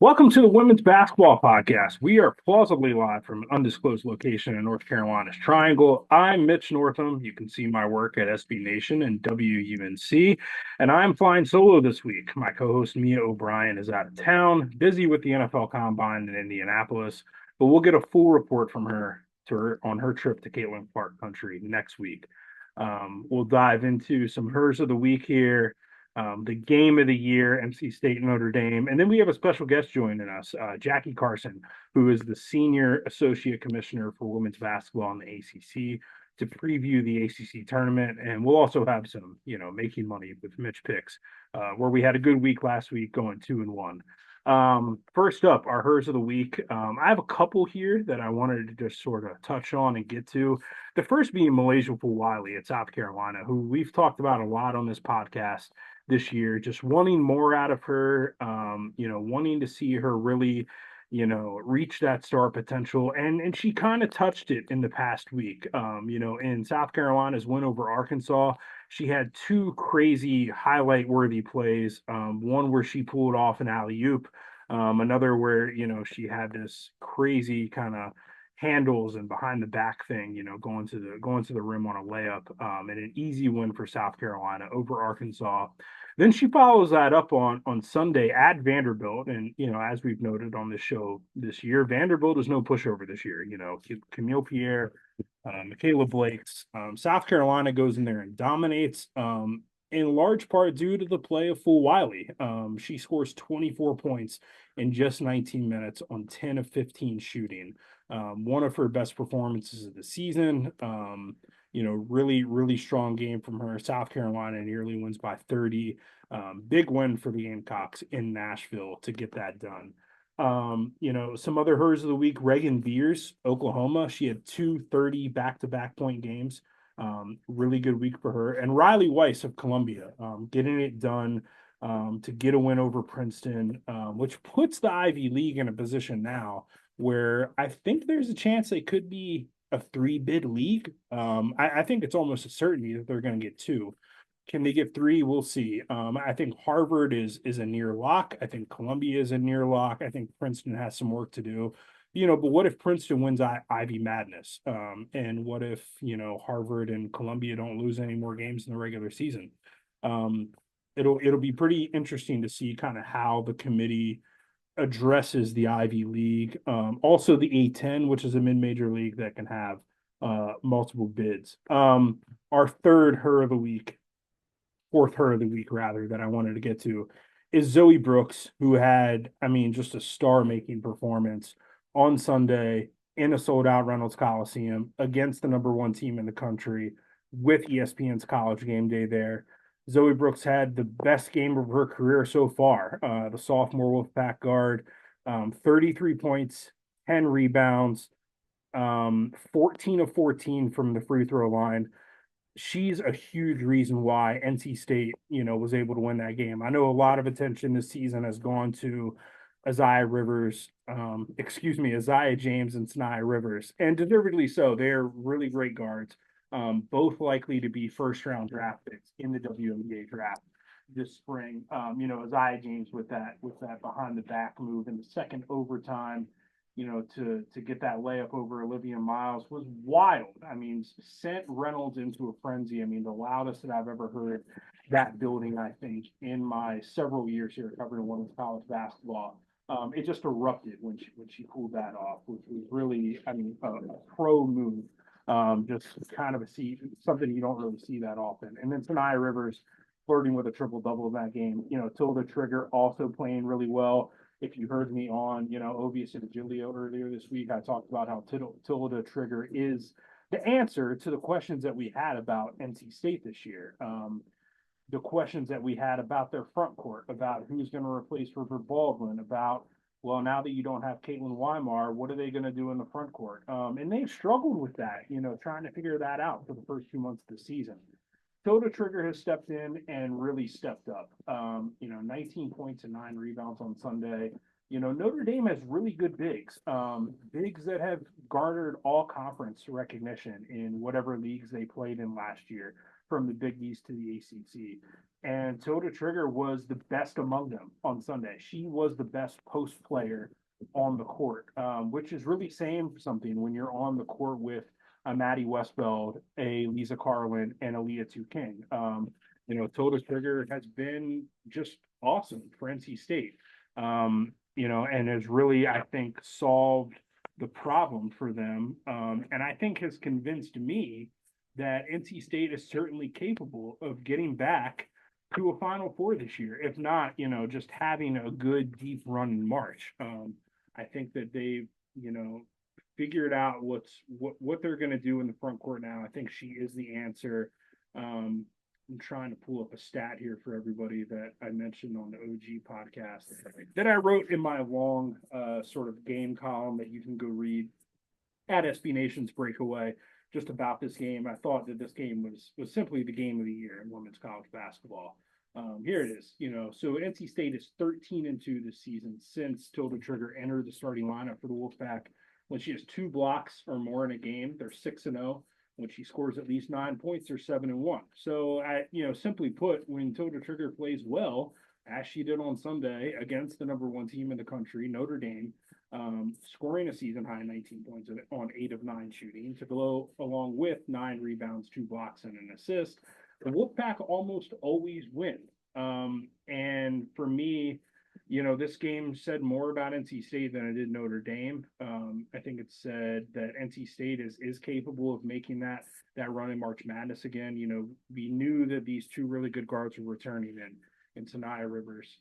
Welcome to the Women's Basketball Podcast. We are plausibly live from an undisclosed location in North Carolina's Triangle. I'm Mitch Northam. You can see my work at SB Nation and WUNC, and I'm flying solo this week. My co-host Mia O'Brien is out of town, busy with the NFL Combine in Indianapolis, but we'll get a full report from her on her trip to Caitlin Clark Country next week. We'll dive into some hers of the week here, the game of the year, NC State Notre Dame. And then we have a special guest joining us, Jackie Carson, who is the Senior Associate Commissioner for Women's Basketball in the ACC, to preview the ACC tournament. And we'll also have some, making money with Mitch picks, where we had a good week last week going 2-1. First up, our hers of the week. I have a couple here that I wanted to just sort of touch on and get to. The first being Malaysia Wiley at South Carolina, who we've talked about a lot on this podcast this year, just wanting more out of her, wanting to see her really, reach that star potential. And she kind of touched it in the past week. In South Carolina's win over Arkansas, she had two crazy highlight worthy plays. One where she pulled off an alley-oop, another where, she had this crazy kind of handles and behind the back thing, going to the rim on a layup, and an easy win for South Carolina over Arkansas. Then she follows that up on Sunday at Vanderbilt, and as we've noted on this show this year, Vanderbilt is no pushover this year. Camille Pierre, Michaela Blakes, South Carolina goes in there and dominates. In large part due to the play of Wiley. She scores 24 points in just 19 minutes on 10 of 15 shooting. One of her best performances of the season. Really, really strong game from her. South Carolina nearly wins by 30. Big win for the Gamecocks in Nashville to get that done. Some other hers of the week, Reagan Beers, Oklahoma. She had 2 back-to-back point games. Really good week for her. And Riley Weiss of Columbia, getting it done to get a win over Princeton, which puts the Ivy League in a position now where I think there's a chance they could be a 3-bid league. I think it's almost a certainty that they're going to get 2. Can they get 3? We'll see. I think Harvard is a near lock. I think Columbia is a near lock. I think Princeton has some work to do. But what if Princeton wins Ivy Madness? And what if, Harvard and Columbia don't lose any more games in the regular season? It'll be pretty interesting to see kind of how the committee addresses the Ivy League. Also the A10, which is a mid-major league that can have multiple bids. Our fourth her of the week rather, that I wanted to get to is Zoe Brooks, who had, just a star-making performance on Sunday in a sold-out Reynolds Coliseum against the number 1 team in the country with ESPN's College Game Day there. Zoe Brooks had the best game of her career so far. The sophomore Wolfpack guard, 33 points, 10 rebounds, 14 of 14 from the free throw line. She's a huge reason why NC State, was able to win that game. I know a lot of attention this season has gone to Isaiah James and Sanaya Rivers, and deservedly so. They're really great guards, both likely to be first-round draft picks in the WNBA draft this spring. Isaiah James with that behind-the-back move in the second overtime, to get that layup over Olivia Miles was wild. Sent Reynolds into a frenzy. The loudest that I've ever heard that building, I think, in my several years here covering women's college basketball. It just erupted when she pulled that off, which was really, a pro move. Just kind of something you don't really see that often. And then Sanaya Rivers flirting with a triple-double in that game. Tilda Trigger also playing really well. If you heard me on, Ovius and Giglio earlier this week, I talked about how Tilda Trigger is the answer to the questions that we had about NC State this year. The questions that we had about their front court, about who's going to replace River Baldwin, about, well, now that you don't have Caitlin Weimar, what are they going to do in the front court? And they've struggled with that, trying to figure that out for the first 2 months of the season. Tilda Trigger has stepped in and really stepped up. 19 points and 9 rebounds on Sunday. Notre Dame has really good bigs, bigs that have garnered all conference recognition in whatever leagues they played in last year. from the Big East to the ACC. And Tota Trigger was the best among them on Sunday. She was the best post player on the court, which is really saying something when you're on the court with a Maddie Westfeld, a Lisa Carlin, and a Leah Tu King. Tota Trigger has been just awesome for NC State, and has really, I think, solved the problem for them. And I think has convinced me that NC State is certainly capable of getting back to a Final Four this year, if not, just having a good deep run in March. I think that they've, figured out what they're going to do in the front court now. I think she is the answer. I'm trying to pull up a stat here for everybody that I mentioned on the OG podcast that I wrote in my long sort of game column that you can go read at SB Nation's Breakaway just about this game. I thought that this game was simply the game of the year in women's college basketball. Here it is. So NC State is 13-2 this season since Tota Trigger entered the starting lineup for the Wolfpack. When she has 2 blocks or more in a game, they're 6-0. When she scores at least 9 points, they're 7-1. So, simply put, when Tota Trigger plays well, as she did on Sunday against the number 1 team in the country, Notre Dame, scoring a season high 19 points on 8 of 9 shooting to go along with 9 rebounds, 2 blocks, and an assist, the Wolfpack almost always win. And for me, this game said more about NC State than it did Notre Dame. I think it said that NC State is capable of making that run in March Madness again. We knew that these 2 really good guards were returning in Sanaya Rivers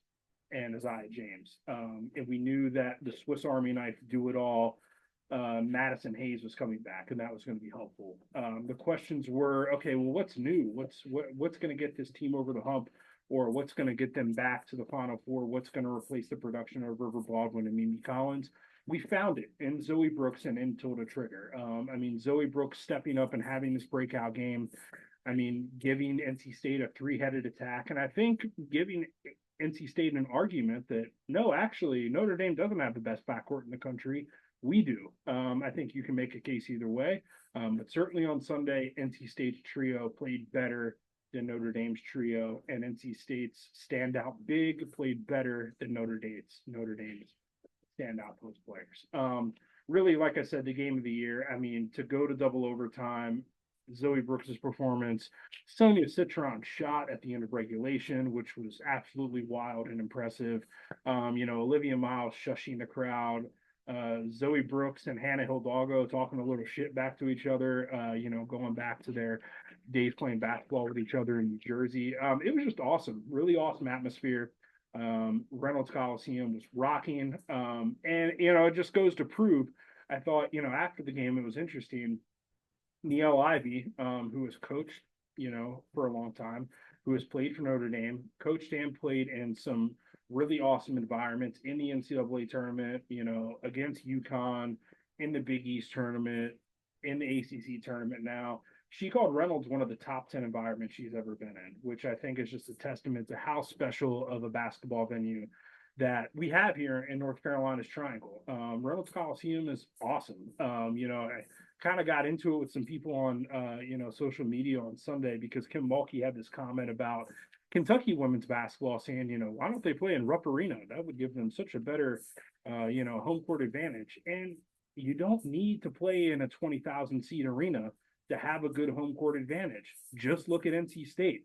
and Isaiah James. And we knew that the Swiss Army knife do-it-all Madison Hayes was coming back, and that was going to be helpful. The questions were, okay, well, what's new? What's going to get this team over the hump? Or what's going to get them back to the Final Four? What's going to replace the production of River Baldwin and Mimi Collins? We found it in Zoe Brooks and in Tota Trigger. Zoe Brooks stepping up and having this breakout game. Giving NC State a 3-headed attack. And I think giving NC State an argument that, no, actually, Notre Dame doesn't have the best backcourt in the country. We do. I think you can make a case either way. But certainly on Sunday, NC State's trio played better than Notre Dame's trio, and NC State's standout big played better than Notre Dame's standout post players. Really, like I said, the game of the year. To go to double overtime, Zoe Brooks's performance, Sonia Citron's shot at the end of regulation, which was absolutely wild and impressive. Olivia Miles shushing the crowd. Zoe Brooks and Hannah Hidalgo talking a little shit back to each other, going back to their days playing basketball with each other in New Jersey. It was just awesome, really awesome atmosphere. Reynolds Coliseum was rocking. And it just goes to prove, I thought, after the game, it was interesting. Niele Ivey, who has coached, for a long time, who has played for Notre Dame, coached and played in some really awesome environments in the NCAA tournament, against UConn, in the Big East tournament, in the ACC tournament now. She called Reynolds one of the top 10 environments she's ever been in, which I think is just a testament to how special of a basketball venue that we have here in North Carolina's Triangle. Reynolds Coliseum is awesome. I kind of got into it with some people on, social media on Sunday because Kim Mulkey had this comment about Kentucky women's basketball saying, why don't they play in Rupp Arena? That would give them such a better, home court advantage. And you don't need to play in a 20,000 seat arena to have a good home court advantage. Just look at NC State.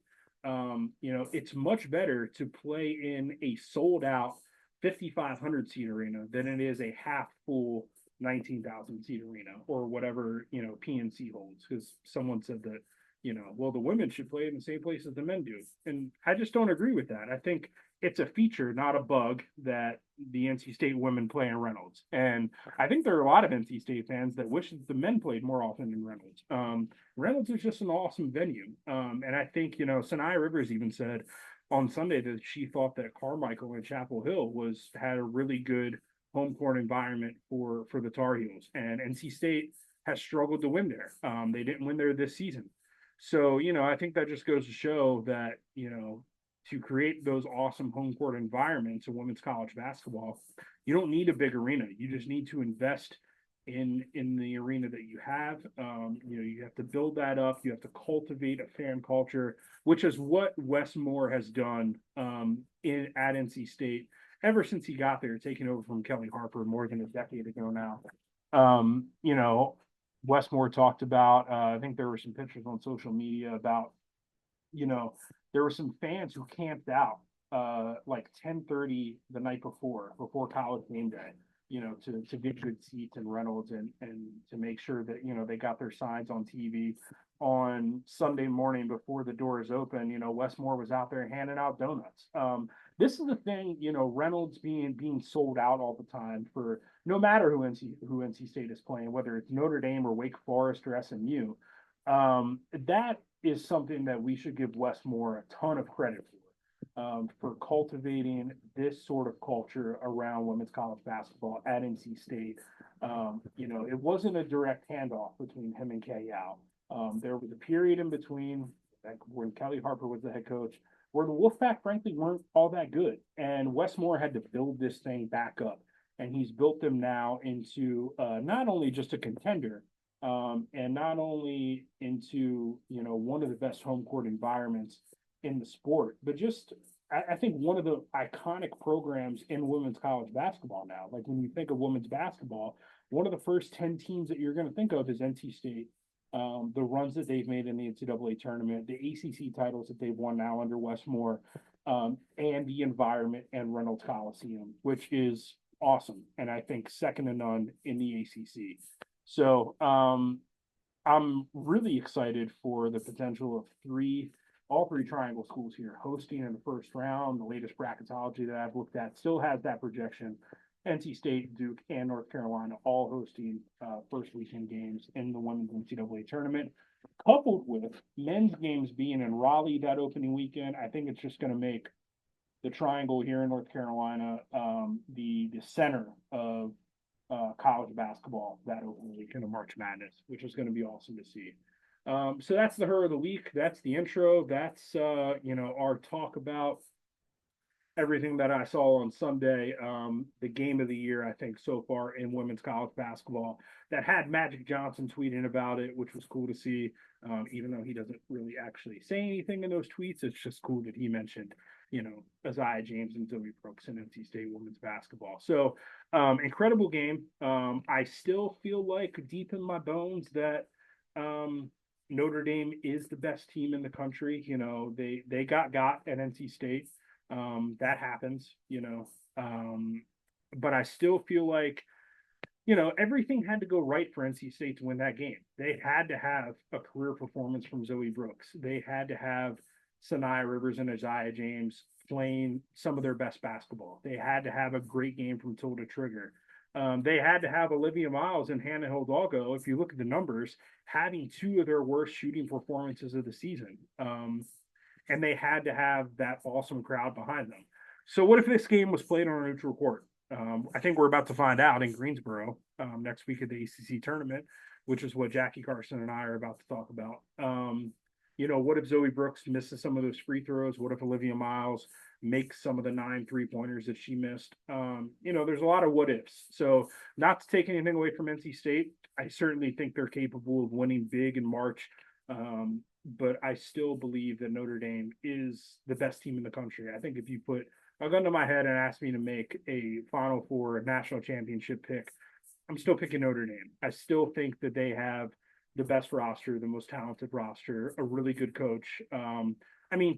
It's much better to play in a sold out 5,500 seat arena than it is a half full 19,000 seat arena or whatever, PNC holds. Because someone said that, the women should play in the same place as the men do. And I just don't agree with that. I think it's a feature, not a bug, that the NC State women play in Reynolds. And I think there are a lot of NC State fans that wish that the men played more often in Reynolds. Reynolds is just an awesome venue. And I think, Sanaya Rivers even said on Sunday that she thought that Carmichael and Chapel Hill had a really good home court environment for the Tar Heels. And NC State has struggled to win there. They didn't win there this season. So, I think that just goes to show that, to create those awesome home court environments in women's college basketball, you don't need a big arena. You just need to invest in the arena that you have. You have to build that up. You have to cultivate a fan culture, which is what Wes Moore has done in at NC State ever since he got there, taking over from Kelly Harper more than a decade ago now. Um, you know, Wes Moore talked about. I think there were some pictures on social media about there were some fans who camped out like 10:30 the night before college game day, to get good seats in Reynolds and to make sure that they got their signs on TV on Sunday morning before the doors open. Wes Moore was out there handing out donuts. This is the thing, Reynolds being sold out all the time for no matter who NC State is playing, whether it's Notre Dame or Wake Forest or SMU. That is something that we should give Wes Moore a ton of credit for cultivating this sort of culture around women's college basketball at NC State. It wasn't a direct handoff between him and K.Al. There was a period in between, like, when Kelly Harper was the head coach, where the Wolfpack, frankly, weren't all that good. And Wes Moore had to build this thing back up. And he's built them now into not only just a contender, and not only into one of the best home court environments in the sport, but just I think one of the iconic programs in women's college basketball now. Like, when you think of women's basketball, one of the first 10 teams that you're going to think of is NC State. The runs that they've made in the NCAA tournament, the ACC titles that they've won now under Wes Moore, and the environment and Reynolds Coliseum, which is awesome, and I think second to none in the ACC. So I'm really excited for the potential of all three triangle schools here hosting in the first round. The latest bracketology that I've looked at still has that projection. NC State, Duke, and North Carolina all hosting first weekend games in the women's NCAA tournament, coupled with men's games being in Raleigh that opening weekend. I think it's just going to make the triangle here in North Carolina the center of college basketball that opening weekend of March Madness, which is going to be awesome to see. So that's the her of the week. That's the intro. That's our talk about everything that I saw on Sunday. The game of the year, I think, so far in women's college basketball, that had Magic Johnson tweeting about it, which was cool to see. Even though he doesn't really actually say anything in those tweets, it's just cool that he mentioned, Isaiah James and Zoe Brooks in NC State women's basketball. So incredible game. I still feel like deep in my bones that Notre Dame is the best team in the country. They got at NC State. That happens, but I still feel like, everything had to go right for NC State to win that game. They had to have a career performance from Zoe Brooks. They had to have Sanaya Rivers and Isaiah James playing some of their best basketball. They had to have a great game from Tilda Trigger. They had to have Olivia Miles and Hannah Hidalgo, if you look at the numbers, having two of their worst shooting performances of the season. And they had to have that awesome crowd behind them. So what if this game was played on a neutral court? I think we're about to find out in Greensboro next week at the ACC tournament, which is what Jackie Carson and I are about to talk about. What if Zoe Brooks misses some of those free throws? What if Olivia Miles makes some of the 9 3-pointers that she missed? There's a lot of what ifs. So, not to take anything away from NC State, I certainly think they're capable of winning big in March. But I still believe that Notre Dame is the best team in the country. I think if you put a gun to my head and asked me to make a Final Four national championship pick, I'm still picking Notre Dame. I still think that they have the best roster, the most talented roster, a really good coach.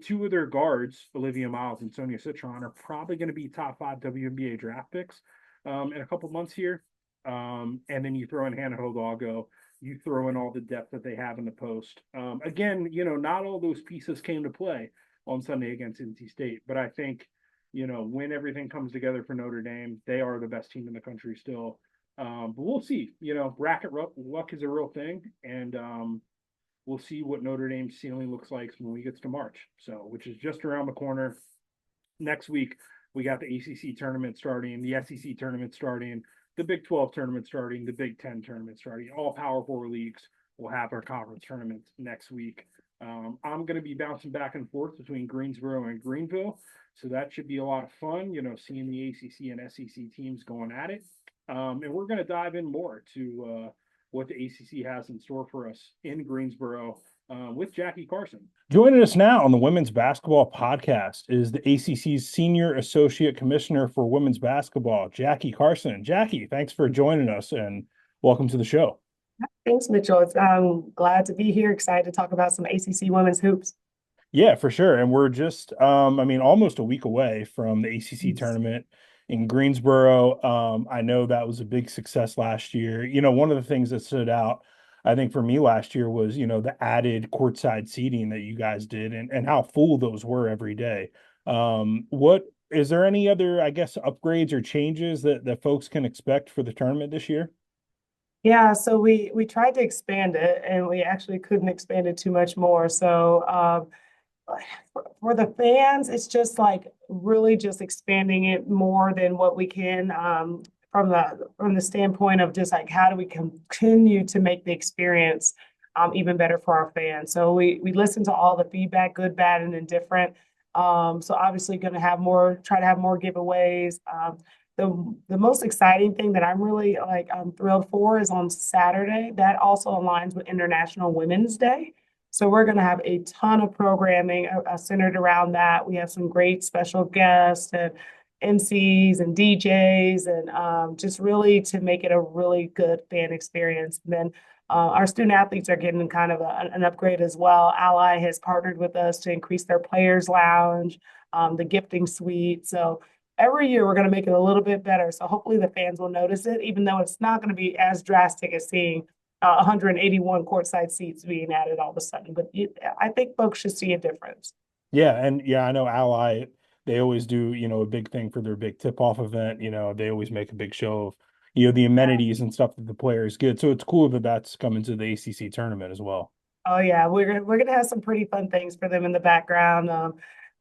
Two of their guards, Olivia Miles and Sonia Citron, are probably going to be top 5 WNBA draft picks in a couple months here. And then you throw in Hannah Hidalgo. You throw in all the depth that they have in the post. Again, not all those pieces came to play on Sunday against NC State, but I think, when everything comes together for Notre Dame, they are the best team in the country still. But we'll see. Bracket luck is a real thing, and we'll see what Notre Dame's ceiling looks like when we get to March. So, which is just around the corner. Next week, we got the ACC tournament starting, the SEC tournament starting, the Big 12 tournament starting, the Big 10 tournament starting. All Power Four leagues will have our conference tournaments next week. I'm going to be bouncing back and forth between Greensboro and Greenville, so that should be a lot of fun, seeing the ACC and SEC teams going at it. And we're going to dive in more to what the ACC has in store for us in Greensboro with Jackie Carson. Joining us now on the Women's Basketball Podcast is the ACC's Senior Associate Commissioner for Women's Basketball, Jackie Carson. Jackie, thanks for joining us and welcome to the show. Thanks, Mitchell. I'm glad to be here. Excited to talk about some ACC women's hoops. Yeah, for sure. And we're just, almost a week away from the ACC Yes. tournament in Greensboro. I know that was a big success last year. One of the things that stood out, I think, for me last year was, the added courtside seating that you guys did and how full those were every day. What is there any other, I guess, upgrades or changes that folks can expect for the tournament this year? Yeah, so we tried to expand it and we actually couldn't expand it too much more. So for the fans, it's just like really just expanding it more than what we can from the standpoint of just like how do we continue to make the experience even better for our fans. So we listen to all the feedback, good, bad, and indifferent. So obviously going to have more, try to have more giveaways. The most exciting thing that I'm really I'm thrilled for is on Saturday. That also aligns with International Women's Day. So we're going to have a ton of programming centered around that. We have some great special guests and MCs and DJs, and just really to make it a really good fan experience. And then our student athletes are getting kind of an upgrade as well. Ally has partnered with us to increase their players' lounge, the gifting suite. So every year we're going to make it a little bit better. So hopefully the fans will notice it, even though it's not going to be as drastic as seeing 181 courtside seats being added all of a sudden. But I think folks should see a difference. Yeah, and yeah, I know Ally, they always do, a big thing for their big tip-off event. They always make a big show of, the amenities and stuff that the players get. So it's cool that that's coming to the ACC tournament as well. Oh yeah, we're gonna have some pretty fun things for them in the background.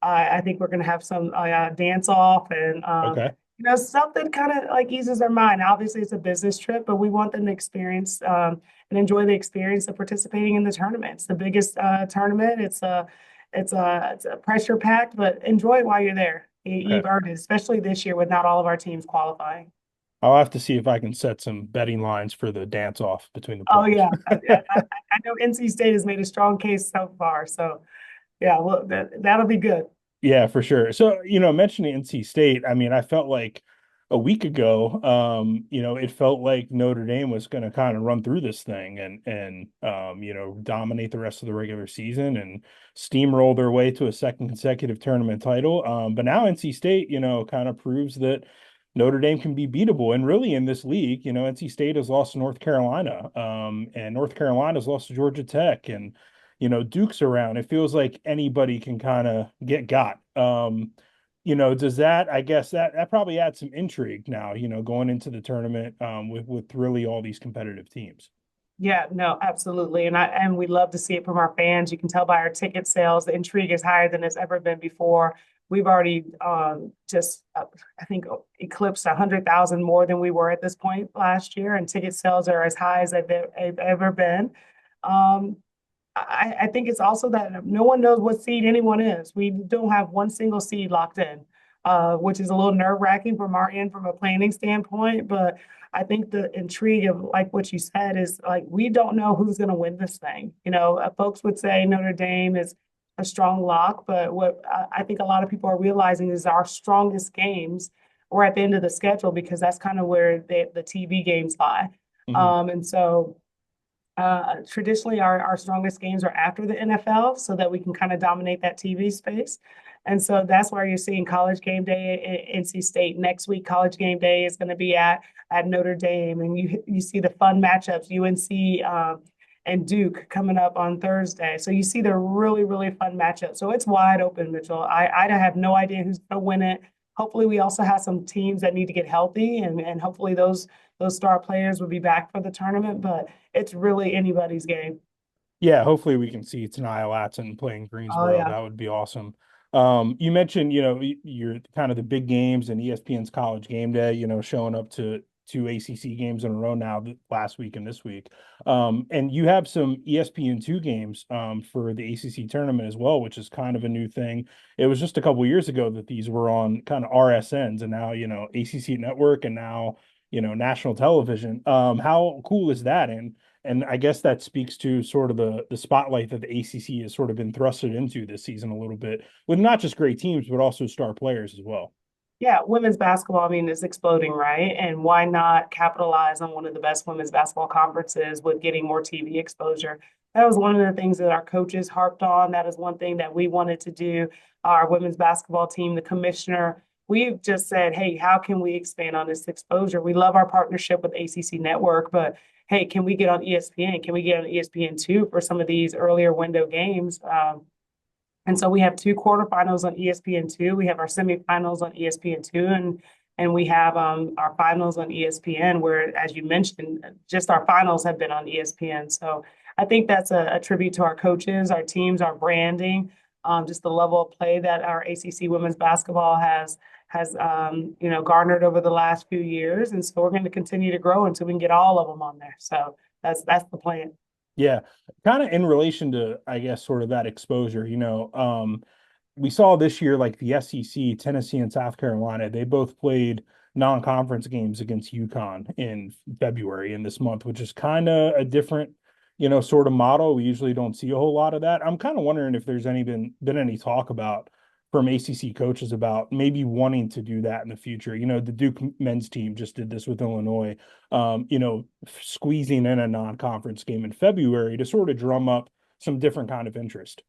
I think we're gonna have some dance off and Okay. something kind of like eases their mind. Obviously, it's a business trip, but we want them to experience and enjoy the experience of participating in the tournament. It's the biggest tournament. It's a pressure packed, but enjoy it while you're there. Okay. You've earned it, especially this year with not all of our teams qualifying. I'll have to see if I can set some betting lines for the dance off between the Oh players. yeah, I know NC State has made a strong case so far. So yeah, well that'll be good. Yeah, for sure. So, mentioning NC State, I felt like a week ago, it felt like Notre Dame was going to kind of run through this thing and dominate the rest of the regular season and steamroll their way to a second consecutive tournament title. But now NC State, kind of proves that Notre Dame can be beatable. And really in this league, NC State has lost to North Carolina, and North Carolina's lost to Georgia Tech, and Duke's around. It feels like anybody can kind of get got. Does that, I guess that probably adds some intrigue now, going into the tournament with really all these competitive teams. Yeah, no, absolutely. And we love to see it from our fans. You can tell by our ticket sales, the intrigue is higher than it's ever been before. We've already just I think eclipsed 100,000 more than we were at this point last year, and ticket sales are as high as they've ever been. Um, I think it's also that no one knows what seed anyone is. We don't have one single seed locked in, which is a little nerve-wracking from our end from a planning standpoint. But I think the intrigue of like what you said is like we don't know who's going to win this thing. Folks would say Notre Dame is a strong lock, but what I think a lot of people are realizing is our strongest games are at the end of the schedule because that's kind of where the TV games lie. Mhm. And so traditionally, our strongest games are after the NFL so that we can kind of dominate that TV space. And so that's why you're seeing College Game Day at NC State. Next week, College Game Day is going to be at Notre Dame. And you see the fun matchups, UNC and Duke coming up on Thursday. So you see the really, really fun matchups. So it's wide open, Mitchell. I have no idea who's going to win it. Hopefully, we also have some teams that need to get healthy, and hopefully those star players will be back for the tournament. But it's really anybody's game. Yeah, hopefully we can see Tanaya Latson playing Oh Greensboro. yeah. That would be awesome. You mentioned, you're kind of the big games and ESPN's College Game Day, showing up to two ACC games in a row now, last week and this week. And you have some ESPN2 games for the ACC tournament as well, which is kind of a new thing. It was just a couple years ago that these were on kind of RSNs, and now, ACC Network, and now national television. How cool is that? And I guess that speaks to sort of the spotlight that the ACC has sort of been thrusted into this season a little bit, with not just great teams, but also star players as well. Yeah, women's basketball, I mean, is exploding, right? And why not capitalize on one of the best women's basketball conferences with getting more TV exposure? That was one of the things that our coaches harped on. That is one thing that we wanted to do. Our women's basketball team, the commissioner, we've just said, hey, how can we expand on this exposure? We love our partnership with ACC Network, but hey, can we get on ESPN? Can we get on ESPN2 for some of these earlier window games? And so we have two quarterfinals on ESPN2. We have our semifinals on ESPN2, and we have our finals on ESPN, where, as you mentioned, just our finals have been on ESPN. So I think that's a tribute to our coaches, our teams, our branding, just the level of play that our ACC women's basketball has garnered over the last few years. And so we're going to continue to grow until we can get all of them on there. So that's the plan. Yeah, kind of in relation to, I guess, sort of that exposure, we saw this year like the SEC, Tennessee and South Carolina, they both played non-conference games against UConn in February in this month, which is kind of a different, sort of model. We usually don't see a whole lot of that. I'm kind of wondering if there's been any talk about from ACC coaches about maybe wanting to do that in the future. The Duke men's team just did this with Illinois, squeezing in a non-conference game in February to sort of drum up some different kind of interest.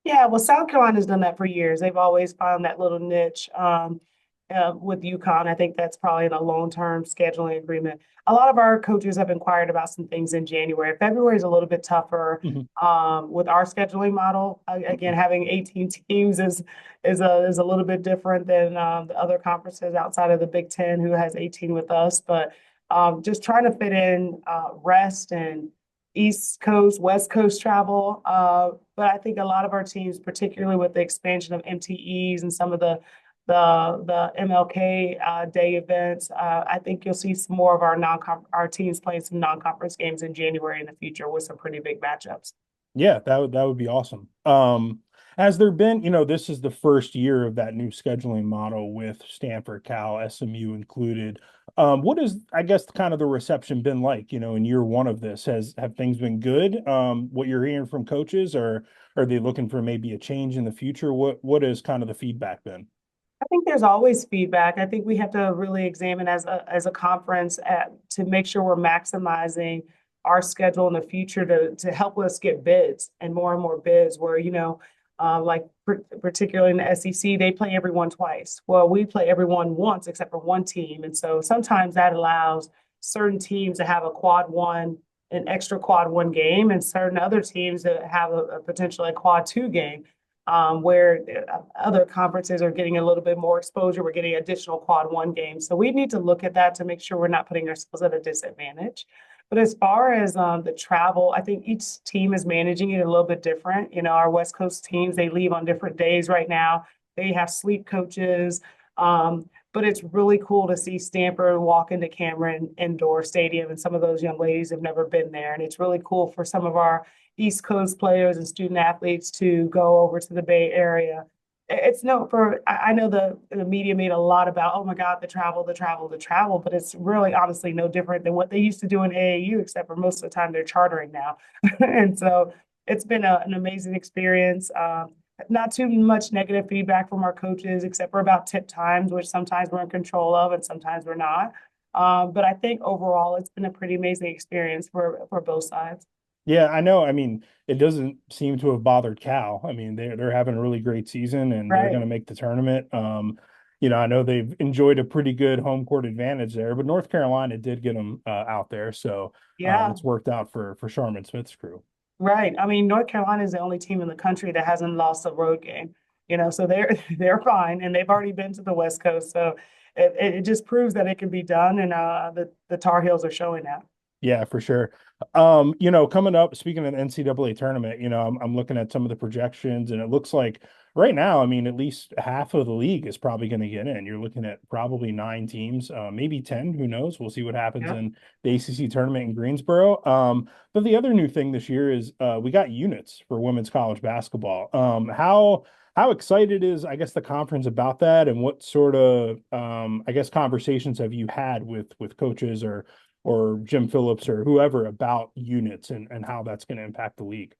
Yeah, well, South Carolina's done that for years. They've always found that little niche with UConn. I think that's probably in a long-term scheduling agreement. A lot of our coaches have inquired about some things in January. February is a little bit tougher Mhm. with our scheduling model. Again, having 18 teams is a little bit different than the other conferences outside of the Big Ten, who has 18 with us. But just trying to fit in rest and East Coast, West Coast travel. But I think a lot of our teams, particularly with the expansion of MTEs and some of the MLK Day events, I think you'll see some more of our teams playing some non-conference games in January in the future with some pretty big matchups. Yeah, that would be awesome. Has there been, this is the first year of that new scheduling model with Stanford, Cal, SMU included. What is, I guess, kind of the reception been like, in year one of this? Have things been good? What you're hearing from coaches, or are they looking for maybe a change in the future? What is kind of the feedback been? I think there's always feedback. I think we have to really examine as a conference to make sure we're maximizing our schedule in the future to help us get bids and more bids where, particularly in the SEC, they play everyone twice. Well, we play everyone once except for one team. And so sometimes that allows certain teams to have an extra quad one game, and certain other teams to have a potentially a quad two game where other conferences are getting a little bit more exposure. We're getting additional quad one games. So we need to look at that to make sure we're not putting ourselves at a disadvantage. But as far as the travel, I think each team is managing it a little bit different. Our West Coast teams, they leave on different days right now. They have sleep coaches. But it's really cool to see Stanford walk into Cameron Indoor Stadium, and some of those young ladies have never been there. And it's really cool for some of our East Coast players and student athletes to go over to the Bay Area. It's no for I know the media made a lot about, oh my God, the travel, but it's really honestly no different than what they used to do in AAU, except for most of the time they're chartering now. And so it's been an amazing experience. Not too much negative feedback from our coaches, except for about tip times, which sometimes we're in control of and sometimes we're not. But I think overall, it's been a pretty amazing experience for both sides. Yeah, I know. I mean, it doesn't seem to have bothered Cal. I mean, they're having a really great season and they're Right. going to make the tournament. I know they've enjoyed a pretty good home court advantage there, but North Carolina did get them out there, so Yeah. it's worked out for Sharman Smith's crew. Right. I mean, North Carolina is the only team in the country that hasn't lost a road game. So they're fine, and they've already been to the West Coast. So it just proves that it can be done, and the Tar Heels are showing that. Yeah, for sure. Coming up, speaking of the NCAA tournament, I'm looking at some of the projections, and it looks like right now, I mean, at least half of the league is probably going to get in. You're looking at probably 9 teams, maybe 10. Who knows? We'll see what happens Yeah. in the ACC tournament in Greensboro. But the other new thing this year is we got units for women's college basketball. How How excited is, I guess, the conference about that, and what sort of, I guess, conversations have you had with coaches or Jim Phillips or whoever about units and how that's going to impact the league?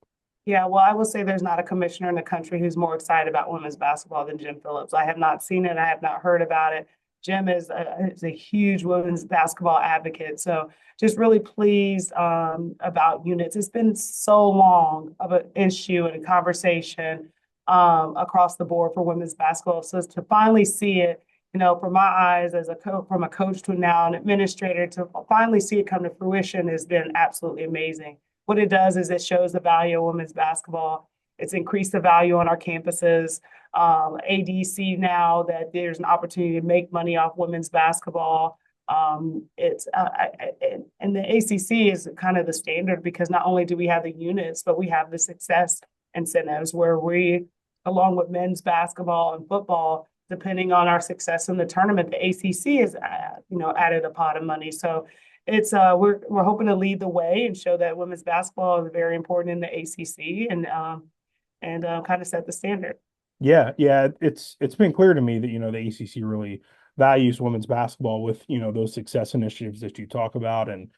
Yeah, well, I will say there's not a commissioner in the country who's more excited about women's basketball than Jim Phillips. I have not seen it. I have not heard about it. Jim is a huge women's basketball advocate. So just really pleased about units. It's been so long of an issue and a conversation across the board for women's basketball. So to finally see it, from my eyes as from a coach to now an administrator, to finally see it come to fruition has been absolutely amazing. What it does is it shows the value of women's basketball. It's increased the value on our campuses. ADC now that there's an opportunity to make money off women's basketball. And the ACC is kind of the standard because not only do we have the units, but we have the success incentives where we, along with men's basketball and football, depending on our success in the tournament, the ACC has added a pot of money. So it's we're hoping to lead the way and show that women's basketball is very important in the ACC and kind of set the standard. Yeah, yeah, it's been clear to me that the ACC really values women's basketball with those success initiatives that you talk about, and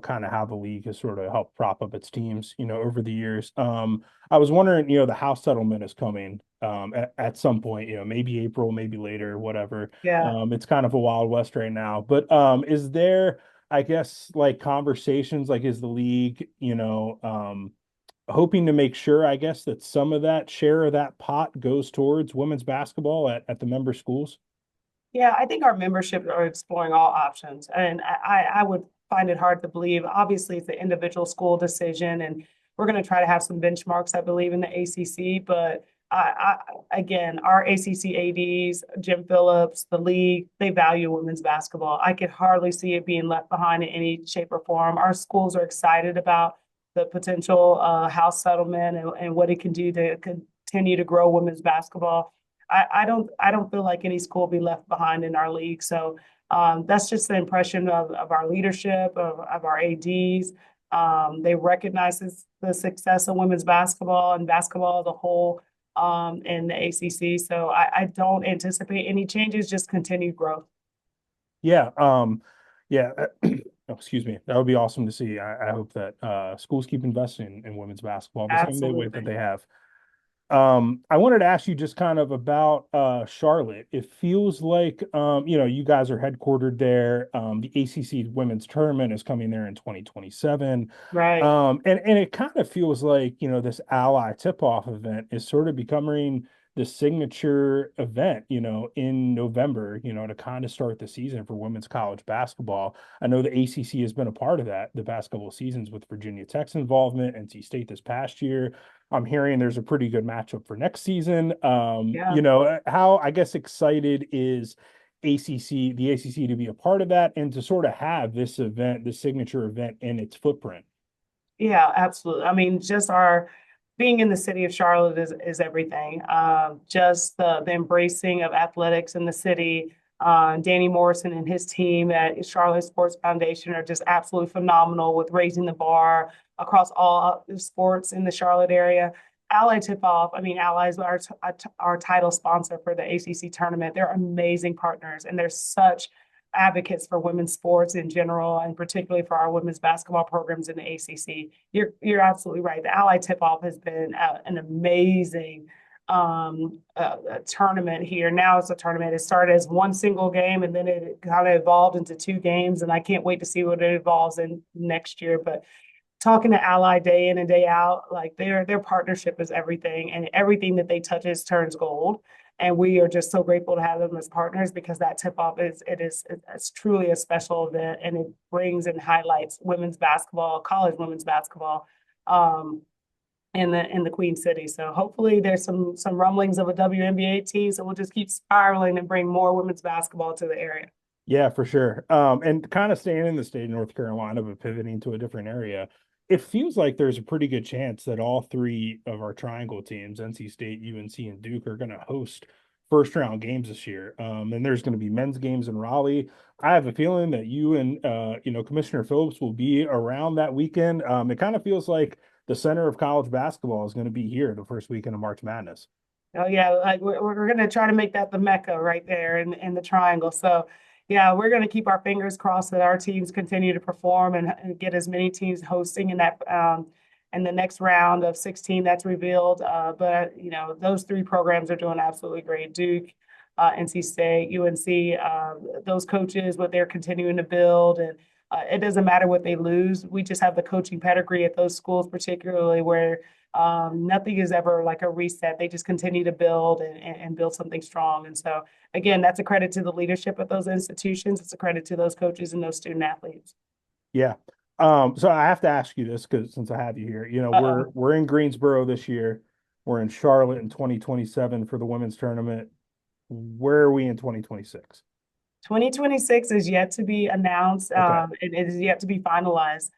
kind of how the league has sort of helped prop up its teams over the years. I was wondering, the house settlement is coming at some point, maybe April, maybe later, whatever. Yeah. It's kind of a wild west right now, but is there, I guess, like conversations, like is the league hoping to make sure, I guess, that some of that share of that pot goes towards women's basketball at the member schools? Yeah, I think our membership are exploring all options, and I would find it hard to believe. Obviously, it's an individual school decision, and we're going to try to have some benchmarks, I believe, in the ACC. But again, our ACC ADs, Jim Phillips, the league, they value women's basketball. I could hardly see it being left behind in any shape or form. Our schools are excited about the potential house settlement and what it can do to continue to grow women's basketball. I don't feel like any school will be left behind in our league. So that's just the impression of our leadership, of our ADs. They recognize the success of women's basketball and basketball as a whole in the ACC. So I don't anticipate any changes, just continued growth. Yeah, yeah. Oh, excuse me. That would be awesome to see. I hope that schools keep investing in women's basketball the same way that Absolutely. they have. I wanted to ask you just kind of about Charlotte. It feels like you guys are headquartered there. The ACC women's tournament is coming there in 2027. Right. And it kind of feels like, this ally tip-off event is sort of becoming the signature event, in November, to kind of start the season for women's college basketball. I know the ACC has been a part of that the past couple of seasons with Virginia Tech's involvement, NC State this past year. I'm hearing there's a pretty good matchup for next season. Yeah. How, I guess, excited is the ACC to be a part of that and to sort of have this event, the signature event in its footprint? Yeah, absolutely. I mean, just our being in the city of Charlotte is everything. Just the embracing of athletics in the city. Danny Morrison and his team at Charlotte Sports Foundation are just absolutely phenomenal with raising the bar across all the sports in the Charlotte area. Ally Tip Off, I mean, Allies are our title sponsor for the ACC tournament. They're amazing partners, and they're such advocates for women's sports in general, and particularly for our women's basketball programs in the ACC. You're absolutely right. The Ally Tip Off has been an amazing tournament here. Now it's a tournament. It started as one single game, and then it kind of evolved into two games. And I can't wait to see what it evolves in next year. But talking to Ally day in and day out, like their partnership is everything, and everything that they touches turns gold. And we are just so grateful to have them as partners because that tip off it's truly a special event, and it brings and highlights women's basketball, college women's basketball, in the Queen City. So hopefully there's some rumblings of a WNBA team, so we'll just keep spiraling and bring more women's basketball to the area. Yeah, for sure. And kind of staying in the state of North Carolina, but pivoting to a different area, it feels like there's a pretty good chance that all three of our triangle teams, NC State, UNC, and Duke, are going to host first round games this year. And there's going to be men's games in Raleigh. I have a feeling that you and Commissioner Phillips will be around that weekend. It kind of feels like the center of college basketball is going to be here the first weekend of March Madness. Oh yeah, like we're gonna try to make that the Mecca right there in the triangle. So yeah, we're gonna keep our fingers crossed that our teams continue to perform and get as many teams hosting in that in the next round of 16 that's revealed. But you know, those three programs are doing absolutely great. Duke, NC State, UNC, those coaches, what they're continuing to build, and it doesn't matter what they lose. We just have the coaching pedigree at those schools, particularly where nothing is ever like a reset. They just continue to build and build something strong. And so, again, that's a credit to the leadership of those institutions. It's a credit to those coaches and those student athletes. Yeah. So I have to ask you this because since I have you here, Uh-oh. we're in Greensboro this year. We're in Charlotte in 2027 for the women's tournament. Where are we in 2026? 2026 is yet to be announced. Okay. It is yet to be finalized.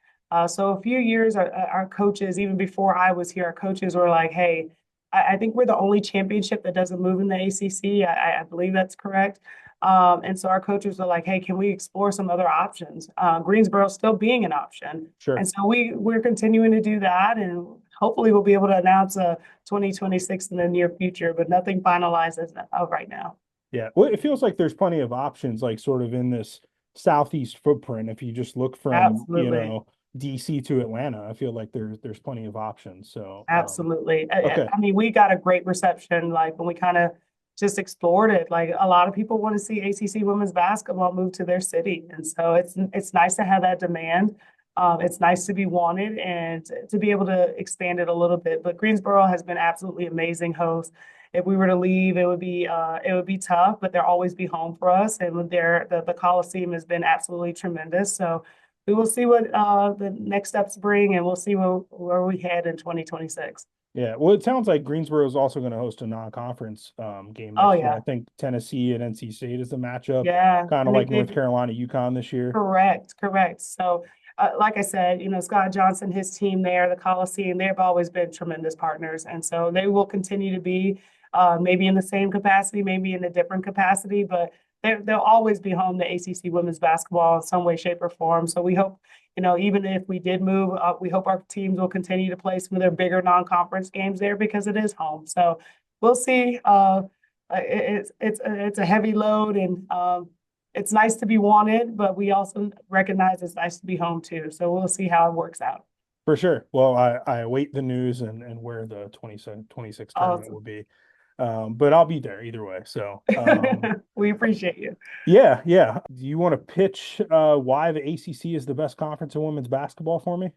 So a few years, our coaches, even before I was here, our coaches were like, "Hey, I think we're the only championship that doesn't move in the ACC. I believe that's correct." And so our coaches are like, "Hey, can we explore some other options?" Greensboro still being an option, Sure. and so we're continuing to do that, and hopefully we'll be able to announce a 2026 in the near future, but nothing finalized as of right now. Yeah. Well, it feels like there's plenty of options, like sort of in this southeast footprint. If you just look from, Absolutely. DC to Atlanta, I feel like there's plenty of options. So, Absolutely. okay. I mean, we got a great reception, like when we kind of just explored it. Like a lot of people want to see ACC women's basketball move to their city, and so it's nice to have that demand. It's nice to be wanted and to be able to expand it a little bit. But Greensboro has been absolutely amazing host. If we were to leave, it would be tough, but they'll always be home for us. And the Coliseum has been absolutely tremendous. So we will see what the next steps bring, and we'll see where we head in 2026. Yeah. Well, it sounds like Greensboro is also going to host a non-conference game Oh next year. I yeah, think Tennessee and NC State is the matchup, yeah. kind I of like think North they've Carolina, UConn this year. correct. So, like I said, you know, Scott Johnson, his team there, the Coliseum, they've always been tremendous partners, and so they will continue to be, maybe in the same capacity, maybe in a different capacity, but they'll always be home to ACC women's basketball in some way, shape, or form. So we hope, you know, even if we did move, we hope our teams will continue to play some of their bigger non-conference games there because it is home. So we'll see. It's a heavy load, and it's nice to be wanted, but we also recognize it's nice to be home too. So we'll see how it works out. For sure. Well, I await the news and where the 26 tournament will Awesome. be. But I'll be there either way. So, We appreciate you. yeah, yeah. Do you want to pitch why the ACC is the best conference in women's basketball for me?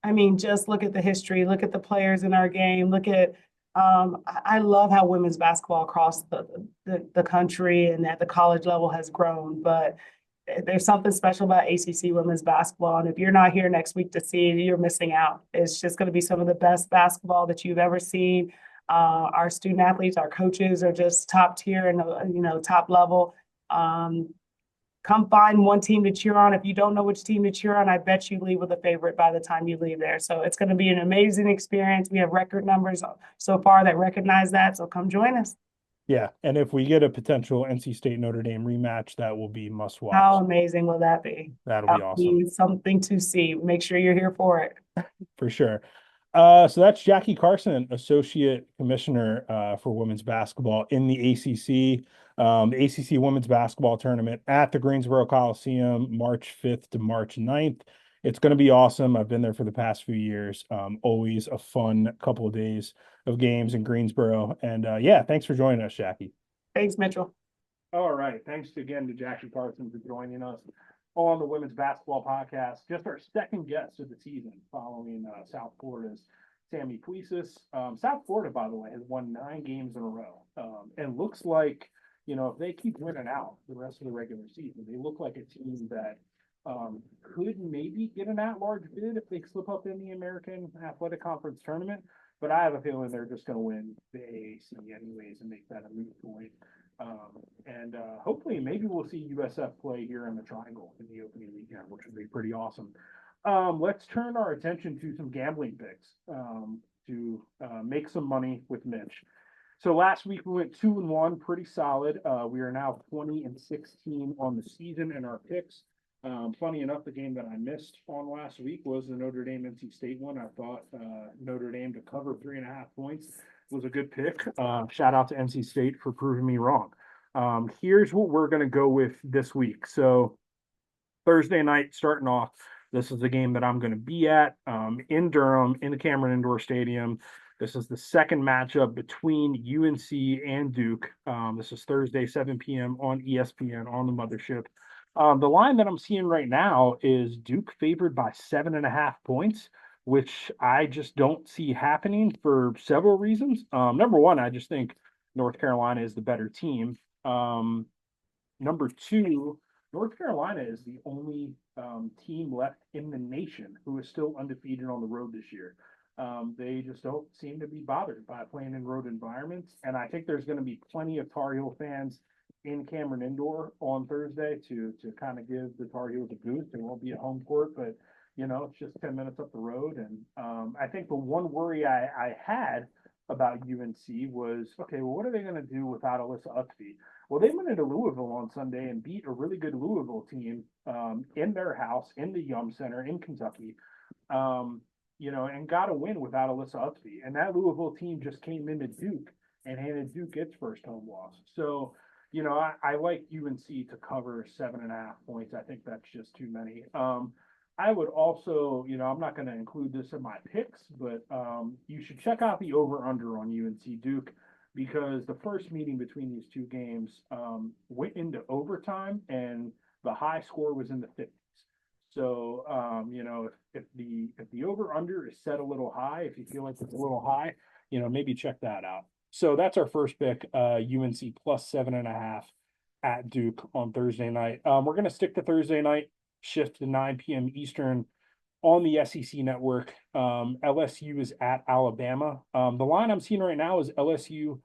I mean, just look at the history, look at the players in our game, look at I love how women's basketball across the country and at the college level has grown, but there's something special about ACC women's basketball. And if you're not here next week to see it, you're missing out. It's just going to be some of the best basketball that you've ever seen. Our student athletes, our coaches are just top tier and, you know, top level. Um, Come find one team to cheer on. If you don't know which team to cheer on, I bet you leave with a favorite by the time you leave there. So it's going to be an amazing experience. We have record numbers so far that recognize that. So come join us. Yeah. And if we get a potential NC State Notre Dame rematch, that will be must How watch. amazing will that be? That'll be That'll awesome be something to see. Make sure you're here for it. for sure. So that's Jackie Carson, Associate Commissioner for women's basketball in the ACC. The ACC Women's Basketball Tournament at the Greensboro Coliseum, March 5th to March 9th. It's going to be awesome. I've been there for the past few years. Always a fun couple of days of games in Greensboro. And yeah, thanks for joining us, Jackie. Thanks, Mitchell. All right. Thanks again to Jackie Carson for joining us on the Women's Basketball Podcast. Just our second guest of the season following South Florida's Sammy Puisis. South Florida, by the way, has won 9 games in a row and looks like, if they keep winning out the rest of the regular season, they look like a team that could maybe get an at-large bid if they slip up in the American Athletic Conference tournament. But I have a feeling they're just going to win the AAC anyways and make that a moot point. And hopefully, maybe we'll see USF play here in the Triangle in the opening weekend, which would be pretty awesome. Let's turn our attention to some gambling picks to make some money with Mitch. So last week we went 2-1, pretty solid. We are now 20-16 on the season in our picks. Funny enough, the game that I missed on last week was the Notre Dame NC State one. I thought Notre Dame to cover 3.5 points. was a good pick. Shout out to NC State for proving me wrong. Here's what we're going to go with this week. So Thursday night, starting off, this is the game that I'm going to be at in Durham in the Cameron Indoor Stadium. This is the second matchup between UNC and Duke. This is Thursday, 7 p.m. on ESPN on the mothership. The line that I'm seeing right now is Duke favored by 7.5 points, which I just don't see happening for several reasons. Number one, I just think North Carolina is the better team. Number two, North Carolina is the only team left in the nation who is still undefeated on the road this year. They just don't seem to be bothered by playing in road environments. And I think there's going to be plenty of Tar Heel fans in Cameron Indoor on Thursday to kind of give the Tar Heels a boost. It won't be a home court, but it's just 10 minutes up the road. And I think the one worry I had about UNC was, okay, well, what are they going to do without Alyssa Utsby? Well, they went into Louisville on Sunday and beat a really good Louisville team in their house, in the Yum Center in Kentucky, and got a win without Alyssa Utsby. And that Louisville team just came into Duke and handed Duke its first home loss. So, I like UNC to cover 7.5 points. I think that's just too many. I would also, I'm not going to include this in my picks, but you should check out the over-under on UNC Duke because the first meeting between these two games went into overtime and the high score was in the 50s. So, if the over-under is set a little high, if you feel like it's a little high, maybe check that out. So that's our first pick, UNC plus 7.5 at Duke on Thursday night. We're going to stick to Thursday night, shift to 9 p.m. Eastern on the SEC network. LSU is at Alabama. The line I'm seeing right now is LSU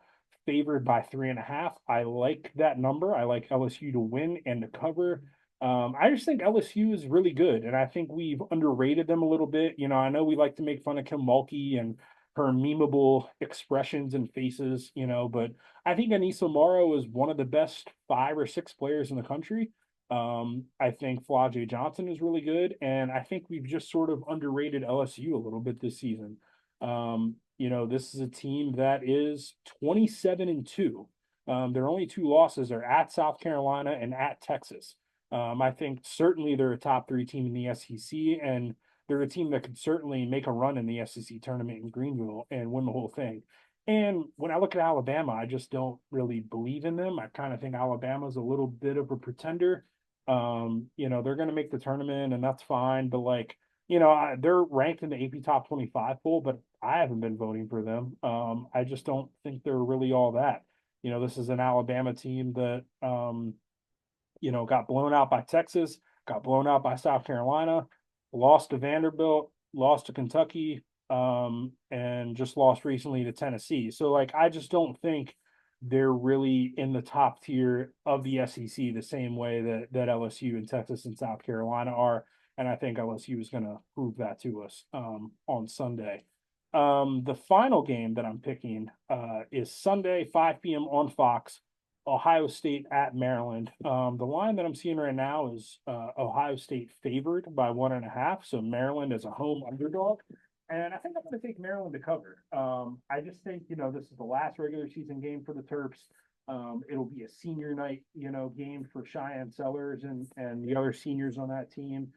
favored by 3.5. I like that number. I like LSU to win and to cover. I just think LSU is really good, and I think we've underrated them a little bit. I know we like to make fun of Kim Mulkey and her memeable expressions and faces, but I think Anissa Morrow is one of the best 5 or 6 players in the country. I think Flau'jae Johnson is really good, and I think we've just sort of underrated LSU a little bit this season. This is a team that is 27-2. Their only 2 losses are at South Carolina and at Texas. I think certainly they're a top 3 team in the SEC, and they're a team that could certainly make a run in the SEC tournament in Greenville and win the whole thing. And when I look at Alabama, I just don't really believe in them. I kind of think Alabama's a little bit of a pretender. They're going to make the tournament, and that's fine. But they're ranked in the AP Top 25 poll, but I haven't been voting for them. I just don't think they're really all that. This is an Alabama team that got blown out by Texas, got blown out by South Carolina, lost to Vanderbilt, lost to Kentucky, and just lost recently to Tennessee. So, I just don't think they're really in the top tier of the SEC the same way that LSU and Texas and South Carolina are. And I think LSU is going to prove that to us on Sunday. The final game that I'm picking is Sunday, 5 p.m. on Fox. Ohio State at Maryland. The line that I'm seeing right now is Ohio State favored by 1.5. So Maryland is a home underdog. And I think I'm going to take Maryland to cover. I just think, this is the last regular season game for the Terps. It'll be a senior night, game for Cheyenne Sellers and the other seniors on that team.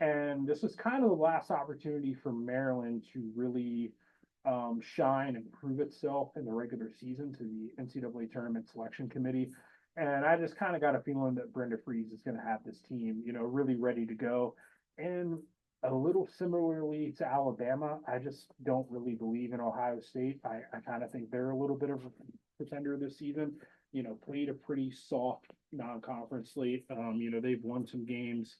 And this is kind of the last opportunity for Maryland to really shine and prove itself in the regular season to the NCAA tournament selection committee. And I just kind of got a feeling that Brenda Freeze is going to have this team, really ready to go. And a little similarly to Alabama, I just don't really believe in Ohio State. I kind of think they're a little bit of a pretender this season. Played a pretty soft non-conference slate. They've won some games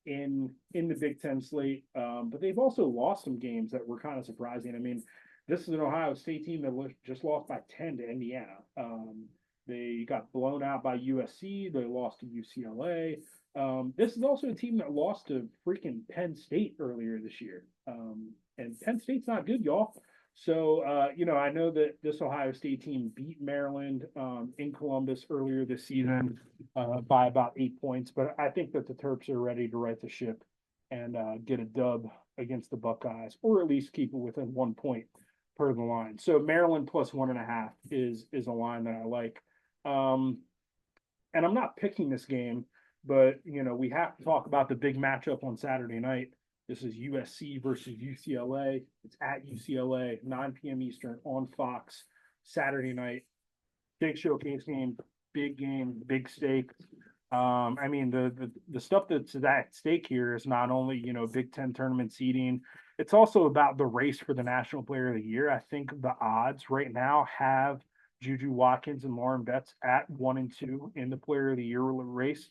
in the Big Ten slate, but they've also lost some games that were kind of surprising. I mean, this is an Ohio State team that just lost by 10 to Indiana. They got blown out by USC. They lost to UCLA. This is also a team that lost to freaking Penn State earlier this year. And Penn State's not good, y'all. So, I know that this Ohio State team beat Maryland in Columbus earlier this season by about 8 points. But I think that the Terps are ready to right the ship and get a dub against the Buckeyes, or at least keep it within 1 point per the line. So Maryland plus 1.5 is a line that I like. Um, and I'm not picking this game, but we have to talk about the big matchup on Saturday night. This is USC versus UCLA. It's at UCLA, 9 p.m. Eastern on Fox Saturday night. Big showcase game, big stake. I mean the stuff that's at stake here is not only Big Ten tournament seeding, it's also about the race for the National Player of the Year. I think the odds right now have Juju Watkins and Lauren Betts at 1 and 2 in the Player of the Year race.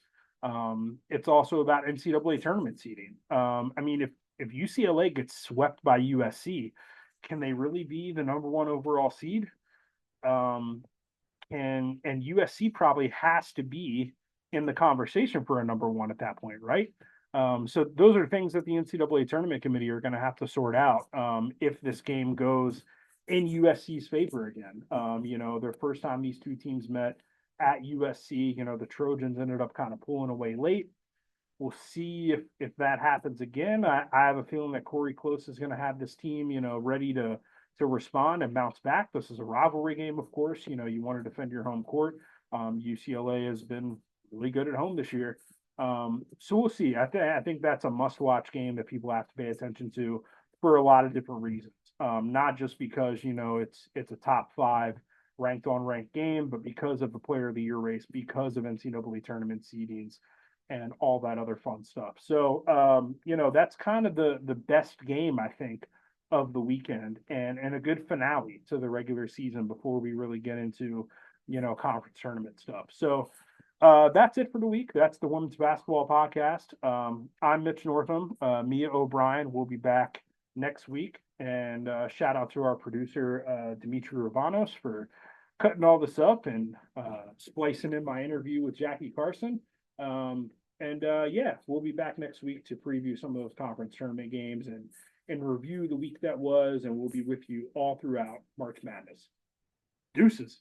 It's also about NCAA tournament seeding. I mean, if UCLA gets swept by USC, can they really be the number one overall seed? Um, and USC probably has to be in the conversation for a number one at that point, right? So those are things that the NCAA tournament committee are going to have to sort out if this game goes in USC's favor again. Their first time these two teams met at USC, the Trojans ended up kind of pulling away late. We'll see if that happens again. I have a feeling that Corey Close is going to have this team, ready to respond and bounce back. This is a rivalry game, of course. You want to defend your home court. UCLA has been really good at home this year. So we'll see. I think that's a must-watch game that people have to pay attention to for a lot of different reasons. Not just because it's a top 5 ranked on ranked game, but because of the Player of the Year race, because of NCAA tournament seedings, and all that other fun stuff. So that's kind of the best game I think of the weekend, and a good finale to the regular season before we really get into conference tournament stuff. So that's it for the week. That's the women's basketball podcast. I'm Mitch Northam. Mia O'Brien will be back next week, and shout out to our producer Dimitri Ravanos for cutting all this up and splicing in my interview with Jackie Carson. Yeah, we'll be back next week to preview some of those conference tournament games and review the week that was, and we'll be with you all throughout March Madness. Deuces.